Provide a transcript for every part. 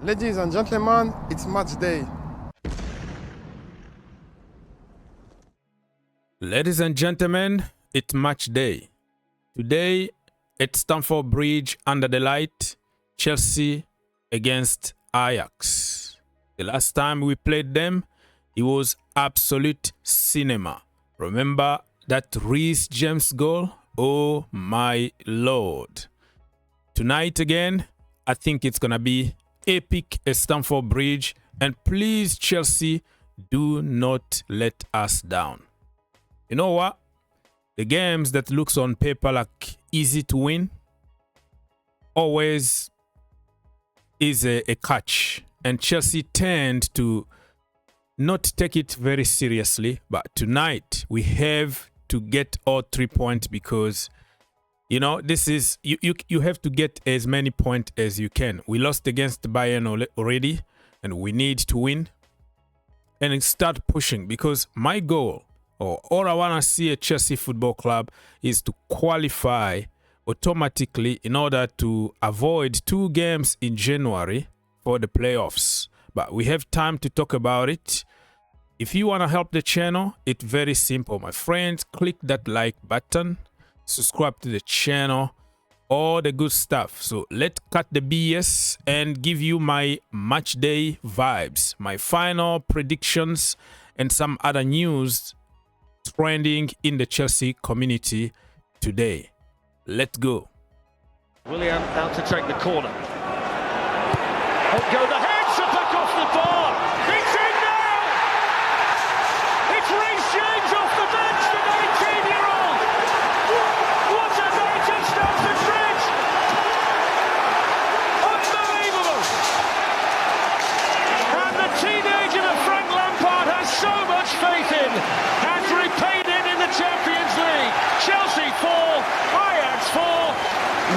Ladies and gentlemen, it's match day. Ladies and gentlemen, it's match day. Today at Stamford Bridge under the light, Chelsea against Ajax. The last time we played them, it was absolute cinema. Remember that Reece James goal? Oh my lord. Tonight again, I think it's gonna be epic at Stamford Bridge, and please Chelsea, do not let us down. You know what? The games that looks on paper like easy to win always is a catch, and Chelsea tend to not take it very seriously. But tonight we have to get all 3 points, because you know this is you have to get as many points as you can. We lost against Bayern already, and we need to win and start pushing, because my goal, or all I want to see at Chelsea Football Club, is to qualify automatically in order to avoid 2 games in January for the playoffs. But we have time to talk about it. If you want to help the channel, it's very simple, my friends. Click that like button, subscribe to the channel, all the good stuff. So let's cut the BS and give you my match day vibes, my final predictions, and some other news trending in the Chelsea community today. Let's go. Willian out to take the corner. Up go the heads are back off the bar. It's in now. It's Reece James off the bench, the 19-year-old. What a night at Stamford Bridge. Unbelievable. And the teenager that Frank Lampard has so much faith in has repaid it in the Champions League. Chelsea 4, Ajax 4.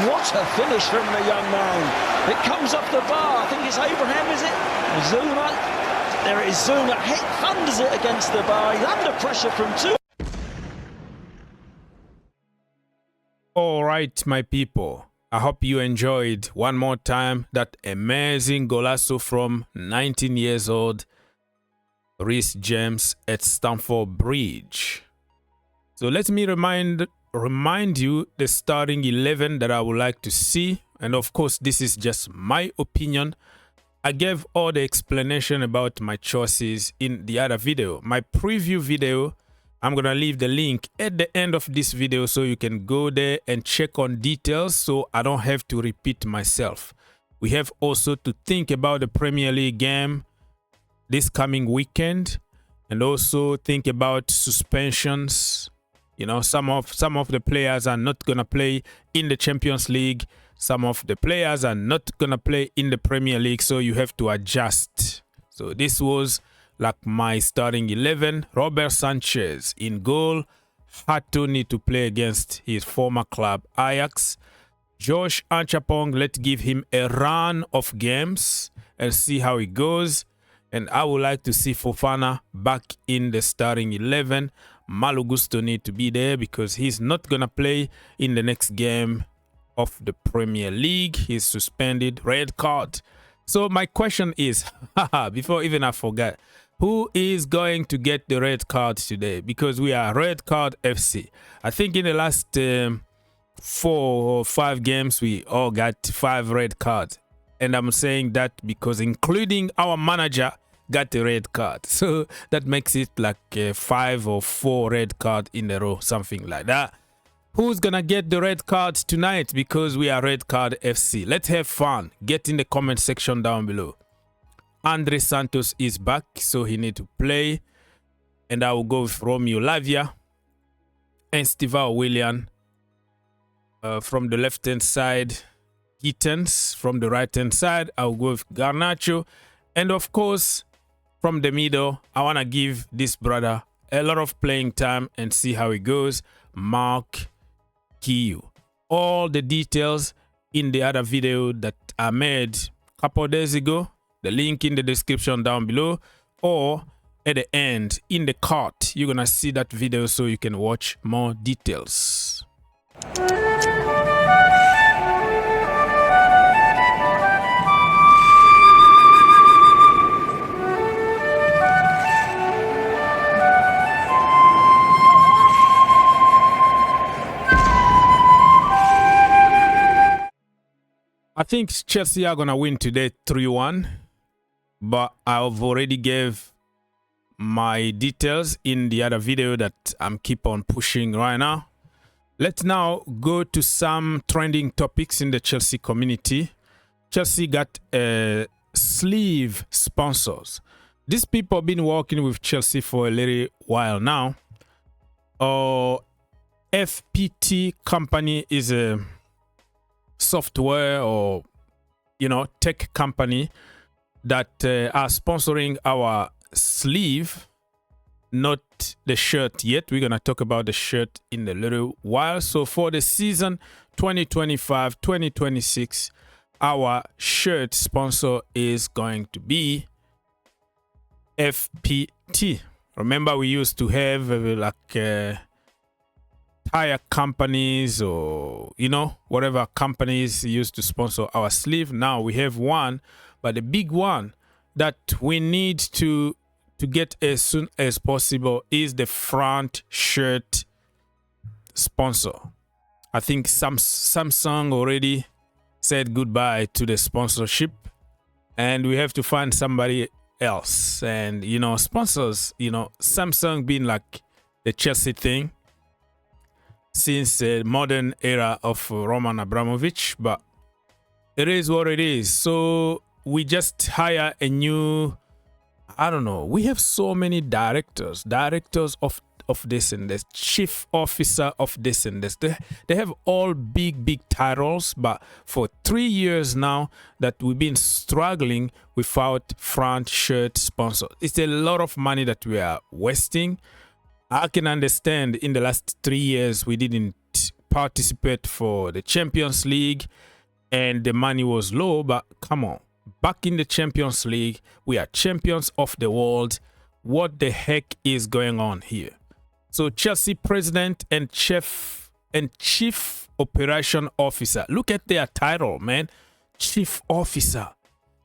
What a finish from the young man. It comes off the bar. I think it's Abraham, is it? Zuma. There it is, Zuma. Thunders it against the bar. He's under pressure from 2. All right, my people. I hope you enjoyed one more time that amazing golazo from 19 years old Reece James at Stamford Bridge. So let me remind you the starting 11 that I would like to see. And of course, this is just my opinion. I gave all the explanation about my choices in the other video, my preview video. I'm gonna leave the link at the end of this video so you can go there and check on details, so I don't have to repeat myself. We have also to think about the Premier League game this coming weekend, and also think about suspensions. You know, some of the players are not gonna play in the Champions League. Some of the players are not gonna play in the Premier League, so you have to adjust. So this was like my starting 11. Robert Sanchez in goal. Had to need to play against his former club Ajax. Josh Anchapong, let's give him a run of games and see how it goes. And I would like to see Fofana back in the starting 11. Malo Gusto need to be there because he's not gonna play in the next game of the Premier League. He's suspended, red card. So my question is, before even I forget, who is going to get the red card today? Because we are red card FC. I think in the last 4 or 5 games, we all got 5 red cards. And I'm saying that because including our manager got a red card. So that makes it like 5 or 4 red cards in a row, something like that. Who's gonna get the red cards tonight? Because we are red card FC. Let's have fun. Get in the comment section down below. Andre Santos is back, so he need to play. And I will go with Romeo Lavia and Steve Willian from the left-hand side. Gittens from the right-hand side. I will go with Garnacho. And of course, from the middle, I want to give this brother a lot of playing time and see how it goes. Mark Kiyu. All the details in the other video that I made a couple of days ago. The link in the description down below, or at the end in the card. You're going to see that video so you can watch more details. I think Chelsea are going to win today 3-1. But I've already gave my details in the other video that I'm keep on pushing right now. Let's now go to some trending topics in the Chelsea community. Chelsea got sleeve sponsors. These people have been working with Chelsea for a little while now. FPT company is a software or, you know, tech company that are sponsoring our sleeve, not the shirt yet. We're going to talk about the shirt in a little while. So for the season 2025-2026, our shirt sponsor is going to be FPT. Remember, we used to have tire companies or, you know, whatever companies used to sponsor our sleeve. Now we have one, but the big one that we need to get as soon as possible is the front shirt sponsor. I think Samsung already said goodbye to the sponsorship, and we have to find somebody else. And, you know, sponsors, you know, Samsung being like the Chelsea thing since the modern era of Roman Abramovich, but it is what it is. So we just hire a new, I don't know, we have so many directors of this and this, chief officer of this and this. They have all big titles, but for 3 years now that we've been struggling without front shirt sponsor. It's a lot of money that we are wasting. I can understand in the last 3 years we didn't participate for the Champions League and the money was low, but come on, back in the Champions League, we are champions of the world. What the heck is going on here? So Chelsea president and chief operation officer. Look at their title, man. Chief officer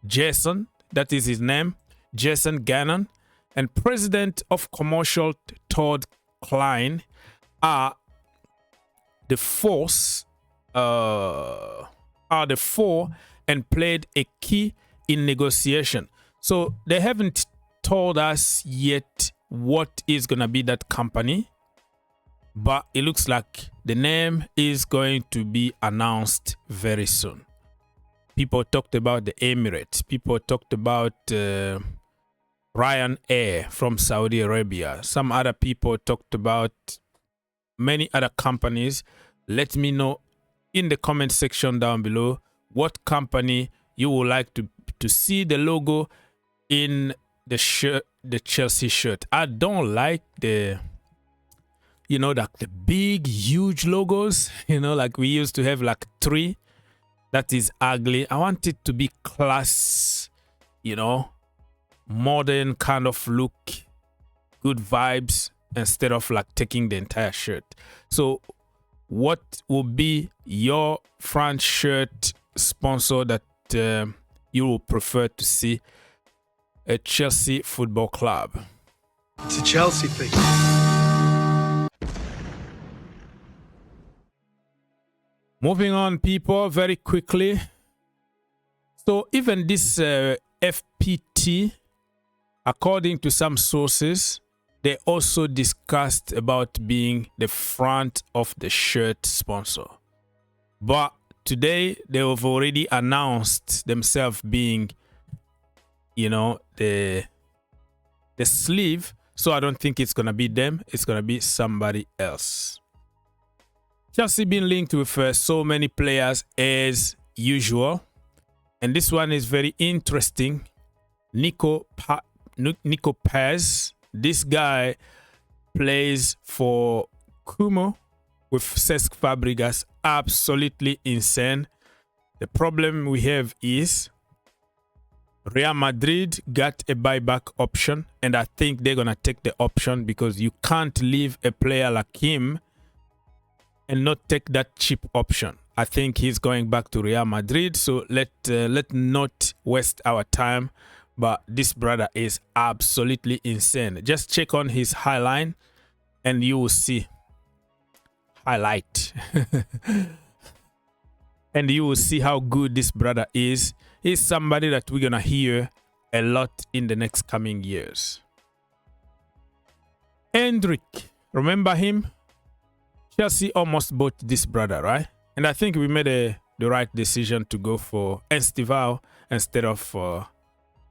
Jason, that is his name, Jason Gannon, and president of commercial Todd Klein are the four and played a key in negotiation. So they haven't told us yet what is gonna be that company, but it looks like the name is going to be announced very soon. People talked about the Emirates. People talked about Ryanair from Saudi Arabia. Some other people talked about many other companies. Let me know in the comment section down below what company you would like to see the logo in the shirt, the Chelsea shirt. I don't like the, you know, like the big huge logos, you know, like we used to have like 3. That is ugly. I want it to be class, you know, modern kind of look, good vibes, instead of like taking the entire shirt. So what will be your front shirt sponsor that you will prefer to see at Chelsea Football Club? It's a Chelsea thing. Moving on, people, very quickly. So even this FPT, according to some sources, they also discussed about being the front of the shirt sponsor. But today they have already announced themselves being, you know, the sleeve. So I don't think it's gonna be them. It's gonna be somebody else. Chelsea been linked with so many players as usual, and this one is very interesting. Nico Paz. This guy plays for Como with Cesc Fabregas. Absolutely insane. The problem we have is Real Madrid got a buyback option, and I think they're gonna take the option because you can't leave a player like him and not take that cheap option. I think he's going back to Real Madrid, so let not waste our time. But this brother is absolutely insane. Just check on his highline and you will see. Highlight. and you will see how good this brother is. He's somebody that we're going to hear a lot in the next coming years. Hendrik, remember him? Chelsea almost bought this brother, right? And I think we made the right decision to go for Estival instead of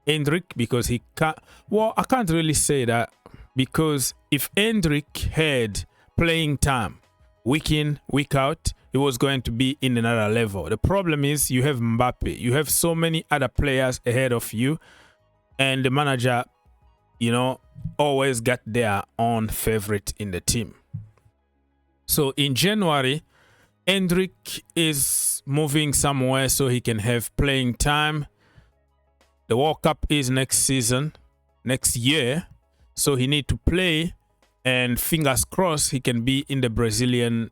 Hendrik, because he can't. Well, I can't really say that, because if Hendrik had playing time week in, week out, it was going to be in another level. The problem is you have Mbappe. You have so many other players ahead of you, and the manager, you know, always got their own favorite in the team. So in January, Hendrik is moving somewhere so he can have playing time. The World Cup is next season, next year. So he need to play, and fingers crossed he can be in the Brazilian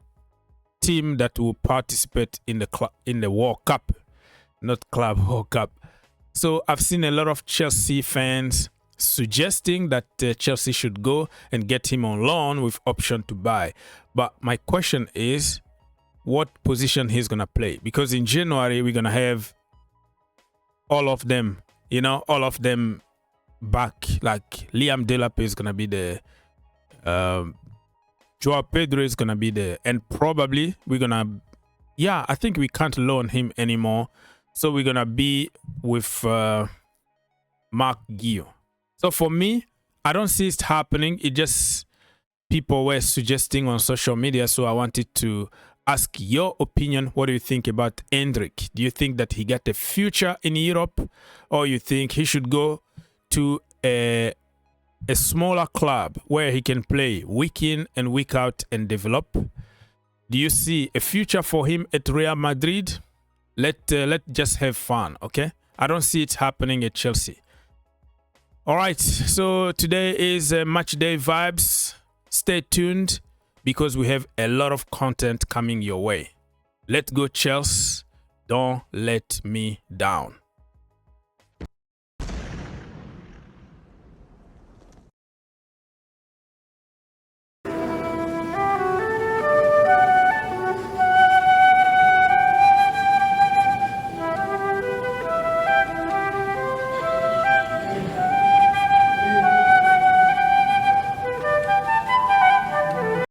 team that will participate in the World Cup, not Club World Cup. So I've seen a lot of Chelsea fans suggesting that Chelsea should go and get him on loan with option to buy. But my question is, what position he's going to play? Because in January, we're going to have all of them, you know, all of them back. Like Liam Delap is going to be there. Joao Pedro is going to be there. And probably we're going to, yeah, I think we can't loan him anymore. So we're going to be with Mark Guillot. So for me, I don't see it happening. It just people were suggesting on social media. So I wanted to ask your opinion. What do you think about Hendrik? Do you think that he got a future in Europe, or you think he should go to a smaller club where he can play week in and week out and develop? Do you see a future for him at Real Madrid? Let's just have fun, okay? I don't see it happening at Chelsea. All right, so today is match day vibes. Stay tuned because we have a lot of content coming your way. Let's go, Chelsea. Don't let me down.